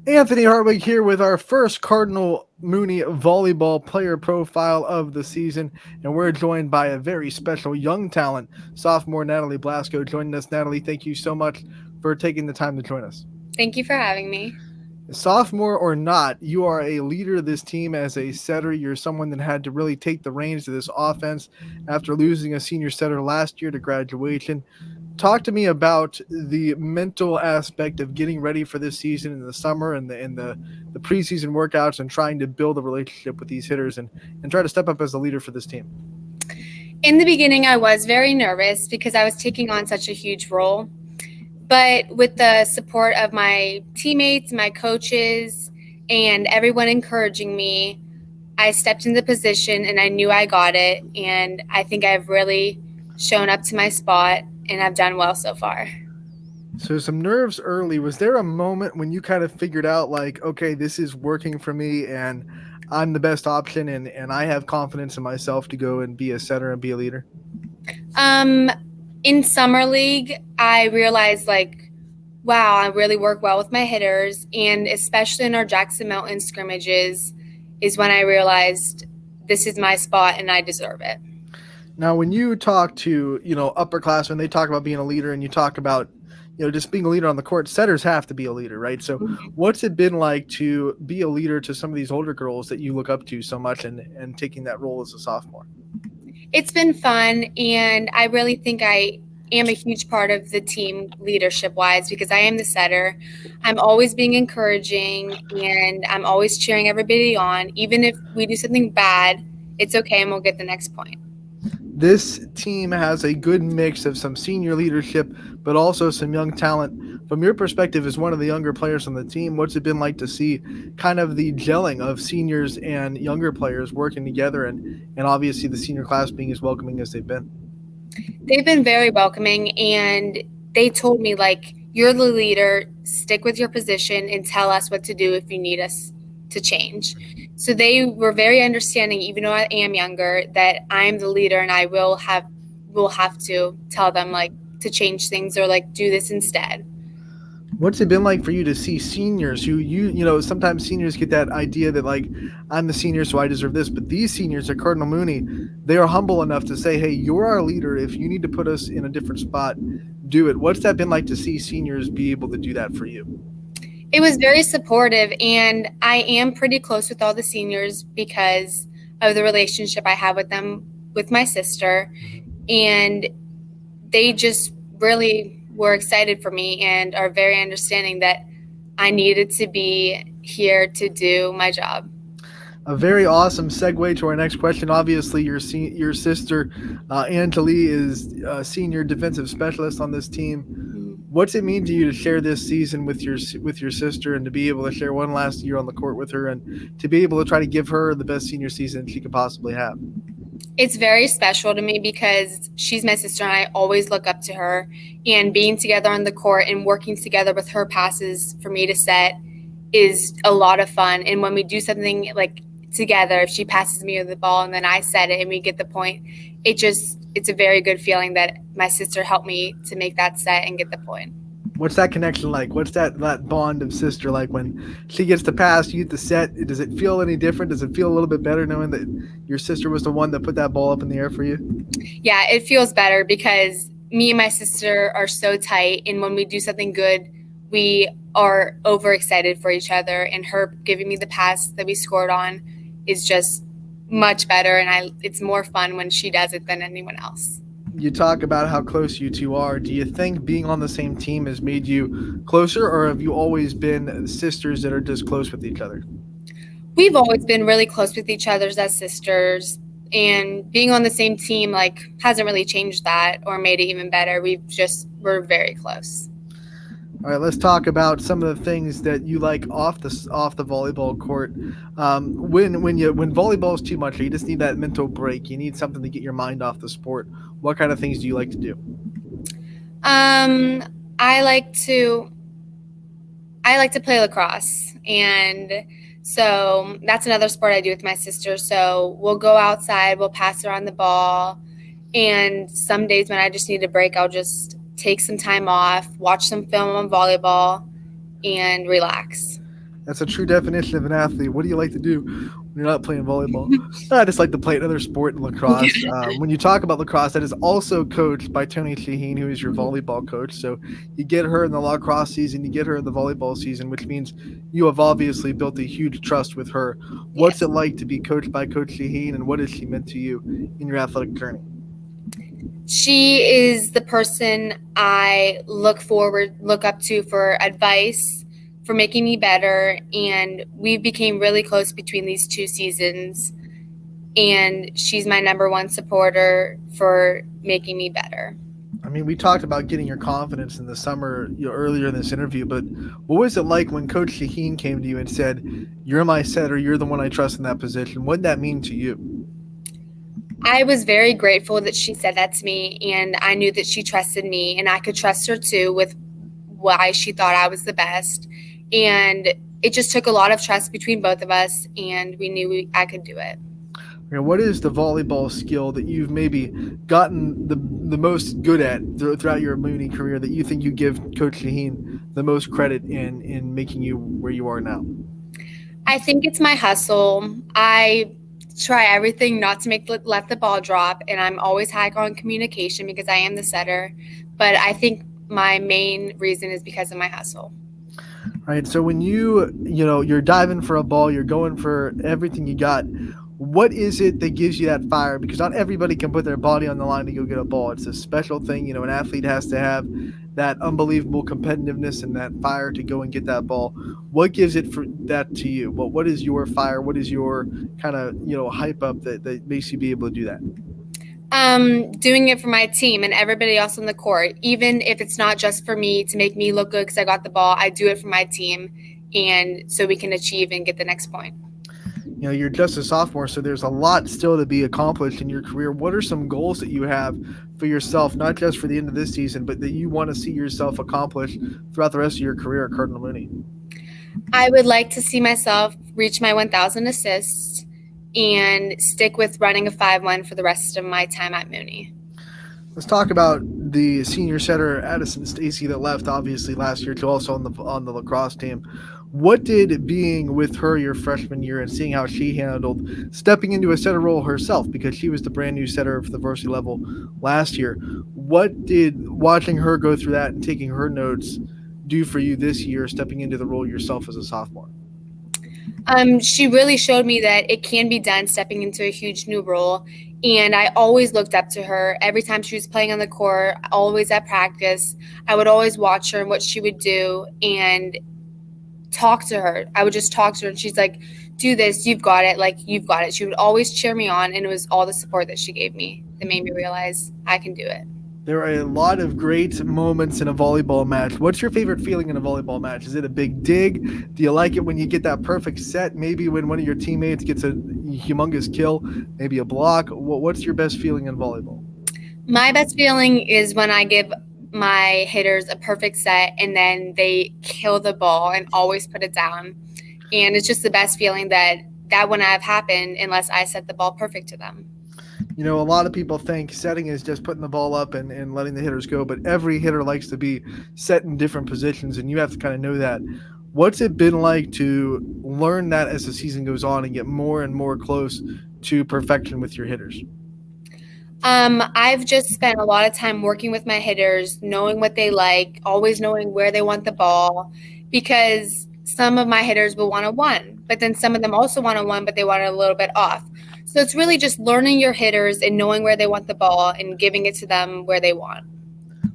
Anthony Hartwig here with our first Cardinal Mooney volleyball player profile of the season, and we're joined by a very special young talent, sophomore Natalie Blasko, joining us. Natalie, thank you so much for taking the time to join us. Thank you for having me. Sophomore or not, you are a leader of this team as a setter. You're someone that had to really take the reins of this offense after losing a senior setter last year to graduation. Talk to me about the mental aspect of getting ready for this season in the summer and the preseason workouts and trying to build a relationship with these hitters and try to step up as a leader for this team. In the beginning, I was very nervous because I was taking on such a huge role. But with the support of my teammates, my coaches, and everyone encouraging me, I stepped into the position and I knew I got it. And I think I've really shown up to my spot and I've done well so far. So some nerves early. Was there a moment when you kind of figured out like, okay, this is working for me and I'm the best option and I have confidence in myself to go and be a setter and be a leader? Um, in summer league, I realized wow, I really work well with my hitters, and especially in our Jackson Mountain scrimmages is when I realized this is my spot and I deserve it. Now, when you talk to, upperclassmen, they talk about being a leader and you talk about, just being a leader on the court. Setters have to be a leader, right? So what's it been like to be a leader to some of these older girls that you look up to so much and taking that role as a sophomore? It's been fun, and I really think I am a huge part of the team leadership wise because I am the setter. I'm always being encouraging and I'm always cheering everybody on. Even if we do something bad, it's okay and we'll get the next point. This team has a good mix of some senior leadership, but also some young talent. From your perspective, as one of the younger players on the team, what's it been like to see kind of the gelling of seniors and younger players working together and obviously the senior class being as welcoming as they've been? They've been very welcoming, and they told me, you're the leader, stick with your position and tell us what to do if you need us to change. So they were very understanding, even though I am younger, that I'm the leader and I will have to tell them to change things or do this instead. What's it been like for you to see seniors who sometimes seniors get that idea that like I'm the senior so I deserve this, but these seniors at Cardinal Mooney, they are humble enough to say, hey, you're our leader. If you need to put us in a different spot, do it. What's that been like to see seniors be able to do that for you? It was very supportive, and I am pretty close with all the seniors because of the relationship I have with them with my sister, and they just really were excited for me and are very understanding that I needed to be here to do my job. A very awesome segue to our next question. Obviously, your sister, Anjali, is a senior defensive specialist on this team. What's it mean to you to share this season with your sister and to be able to share one last year on the court with her and to be able to try to give her the best senior season she could possibly have? It's very special to me because she's my sister and I always look up to her, and being together on the court and working together with her passes for me to set is a lot of fun. And when we do something together, if she passes me the ball and then I set it and we get the point, it's a very good feeling that my sister helped me to make that set and get the point. What's that connection like? What's that bond of sister like when she gets the pass, you get the set? Does it feel any different? Does it feel a little bit better knowing that your sister was the one that put that ball up in the air for you? Yeah, it feels better because me and my sister are so tight, and when we do something good, we are overexcited for each other, and her giving me the pass that we scored on is just much better, and it's more fun when she does it than anyone else. You talk about how close you two are. Do you think being on the same team has made you closer, or have you always been sisters that are just close with each other? We've always been really close with each other as sisters, and being on the same team hasn't really changed that or made it even better. We're very close. All right, let's talk about some of the things that you like off the volleyball court. When volleyball is too much, or you just need that mental break. You need something to get your mind off the sport. What kind of things do you like to do? I like to play lacrosse, and so that's another sport I do with my sister. So we'll go outside, we'll pass around the ball, and some days when I just need a break, I'll just take some time off, watch some film on volleyball, and relax. That's a true definition of an athlete. What do you like to do when you're not playing volleyball? I just like to play another sport in lacrosse. When you talk about lacrosse, that is also coached by Tony Shaheen, who is your volleyball coach. So you get her in the lacrosse season, you get her in the volleyball season, which means you have obviously built a huge trust with her. What's it Yes. like to be coached by Coach Shaheen, and what has she meant to you in your athletic journey? She is the person I look up to for advice, for making me better, and we became really close between these 2 seasons. And she's my number one supporter for making me better. I mean, we talked about getting your confidence in the summer, earlier in this interview, but what was it like when Coach Shaheen came to you and said, "You're my setter. You're the one I trust in that position"? What did that mean to you? I was very grateful that she said that to me, and I knew that she trusted me, and I could trust her too with why she thought I was the best. And it just took a lot of trust between both of us, and we knew I could do it. What is the volleyball skill that you've maybe gotten the most good at throughout your Mooney career that you think you give Coach Shaheen the most credit in making you where you are now? I think it's my hustle. I try everything not to let the ball drop, and I'm always high on communication because I am the setter. But I think my main reason is because of my hustle. Right. So when you're diving for a ball, you're going for everything you got. What is it that gives you that fire? Because not everybody can put their body on the line to go get a ball. It's a special thing. An athlete has to have that unbelievable competitiveness and that fire to go and get that ball. What gives it for that to you? What is your fire? What is your kind of hype up that makes you be able to do that? Doing it for my team and everybody else on the court, even if it's not just for me to make me look good because I got the ball. I do it for my team, and so we can achieve and get the next point. You're just a sophomore, so there's a lot still to be accomplished in your career. What are some goals that you have for yourself, not just for the end of this season, but that you want to see yourself accomplish throughout the rest of your career at Cardinal Mooney? I would like to see myself reach my 1,000 assists and stick with running a 5-1 for the rest of my time at Mooney. Let's talk about the senior setter Addison Stacy that left obviously last year to also on the lacrosse team. What did being with her your freshman year and seeing how she handled stepping into a setter role herself, because she was the brand new setter for the varsity level last year? What did watching her go through that and taking her notes do for you this year, stepping into the role yourself as a sophomore? She really showed me that it can be done stepping into a huge new role. And I always looked up to her every time she was playing on the court, always at practice. I would always watch her and what she would do and talk to her. I would just talk to her and she's like, do this, you've got it, like you've got it. She would always cheer me on, and it was all the support that she gave me that made me realize I can do it. There are a lot of great moments in a volleyball match. What's your favorite feeling in a volleyball match? Is it a big dig? Do you like it when you get that perfect set? Maybe when one of your teammates gets a humongous kill, maybe a block? What's your best feeling in volleyball? My best feeling is when I give my hitters a perfect set and then they kill the ball and always put it down. And it's just the best feeling that wouldn't have happened unless I set the ball perfect to them. A lot of people think setting is just putting the ball up and letting the hitters go, but every hitter likes to be set in different positions, and you have to kind of know that. What's it been like to learn that as the season goes on and get more and more close to perfection with your hitters? I've just spent a lot of time working with my hitters, knowing what they like, always knowing where they want the ball, because some of my hitters will want a 1, but then some of them also want a 1, but they want it a little bit off. So it's really just learning your hitters and knowing where they want the ball and giving it to them where they want.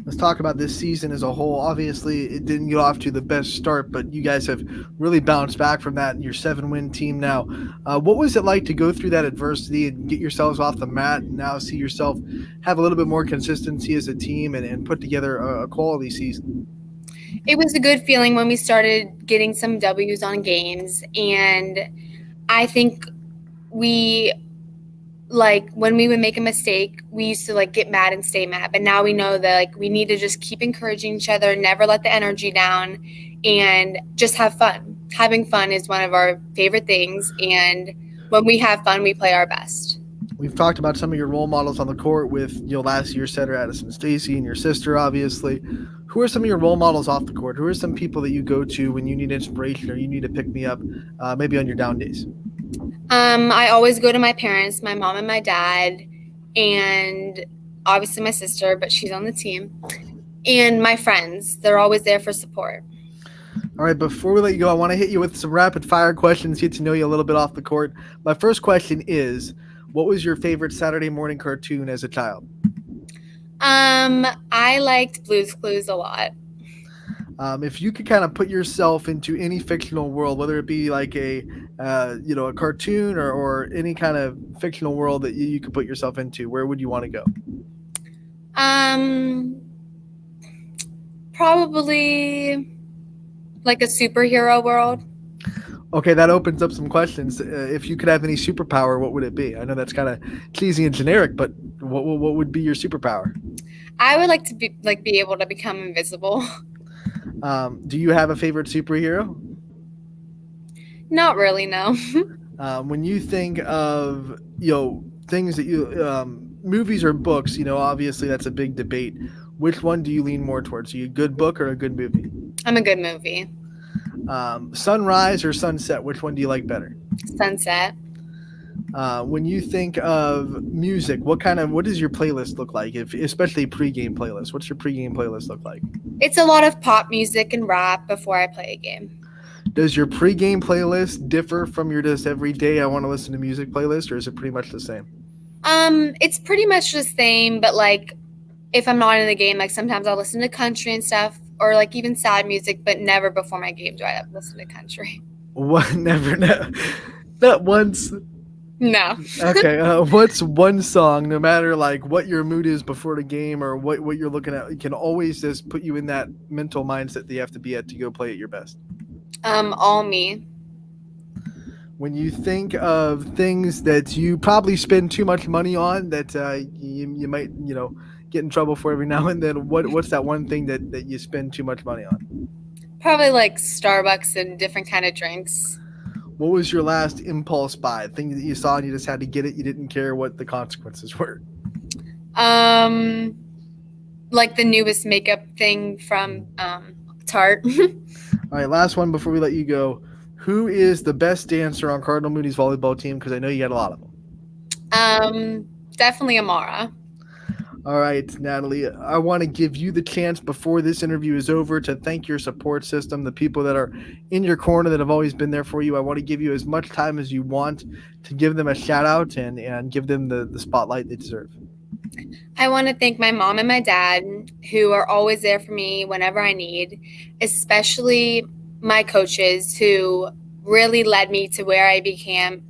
Let's talk about this season as a whole. Obviously, it didn't get off to the best start, but you guys have really bounced back from that. Your 7-win team now. What was it like to go through that adversity and get yourselves off the mat and now see yourself have a little bit more consistency as a team and put together a quality season? It was a good feeling when we started getting some W's on games, and I think when we would make a mistake, we used to get mad and stay mad, but now we know that we need to just keep encouraging each other, never let the energy down, and just have fun. Having fun is one of our favorite things, and when we have fun, we play our best. We've talked about some of your role models on the court with last year's setter Addison Stacy and your sister, obviously. Who are some of your role models off the court? Who are some people that you go to when you need inspiration or you need to pick me up, maybe on your down days? I always go to my parents, my mom and my dad, and obviously my sister, but she's on the team, and my friends. They're always there for support. All right, before we let you go, I want to hit you with some rapid fire questions, get to know you a little bit off the court. My first question is, what was your favorite Saturday morning cartoon as a child? I liked Blue's Clues a lot. If you could kind of put yourself into any fictional world, whether it be like a cartoon or any kind of fictional world that you could put yourself into, where would you want to go? Probably like a superhero world. Okay, that opens up some questions. If you could have any superpower, what would it be? I know that's kind of cheesy and generic, but what would be your superpower? I would like to be able to become invisible. Do you have a favorite superhero? Not really, no. When you think of things that movies or books, obviously that's a big debate. Which one do you lean more towards? Are you a good book or a good movie? I'm a good movie. Sunrise or sunset? Which one do you like better? Sunset. When you think of music, what does your playlist look like? Especially pregame playlist. What's your pregame playlist look like? It's a lot of pop music and rap before I play a game. Does your pregame playlist differ from your just every day I want to listen to music playlist, or is it pretty much the same? It's pretty much the same, but like if I'm not in the game, like sometimes I'll listen to country and stuff, or like even sad music, but never before my game do I listen to country. What? Never. Not once. No. Okay. What's one song, no matter like what your mood is before the game or what you're looking at, it can always just put you in that mental mindset that you have to be at to go play at your best? All Me. When you think of things that you probably spend too much money on that you might get in trouble for every now and then, what's that one thing that you spend too much money on? Probably like Starbucks and different kind of drinks. What was your last impulse buy? Thing that you saw and you just had to get it. You didn't care what the consequences were. Like the newest makeup thing from Tarte. All right, last one before we let you go. Who is the best dancer on Cardinal Mooney's volleyball team? Because I know you got a lot of them. Definitely Amara. All right, Natalie, I want to give you the chance before this interview is over to thank your support system, the people that are in your corner that have always been there for you. I want to give you as much time as you want to give them a shout out and give them the spotlight they deserve. I want to thank my mom and my dad who are always there for me whenever I need, especially my coaches who really led me to where I became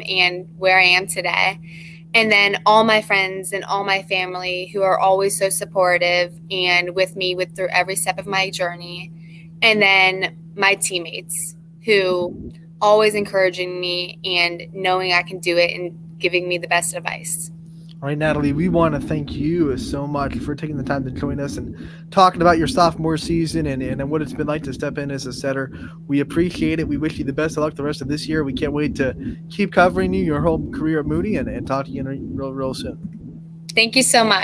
and where I am today. And then all my friends and all my family who are always so supportive and with me through every step of my journey. And then my teammates who always encouraging me and knowing I can do it and giving me the best advice. All right, Natalie, we want to thank you so much for taking the time to join us and talking about your sophomore season and what it's been like to step in as a setter. We appreciate it. We wish you the best of luck the rest of this year. We can't wait to keep covering you your whole career at Mooney and talk to you real soon. Thank you so much.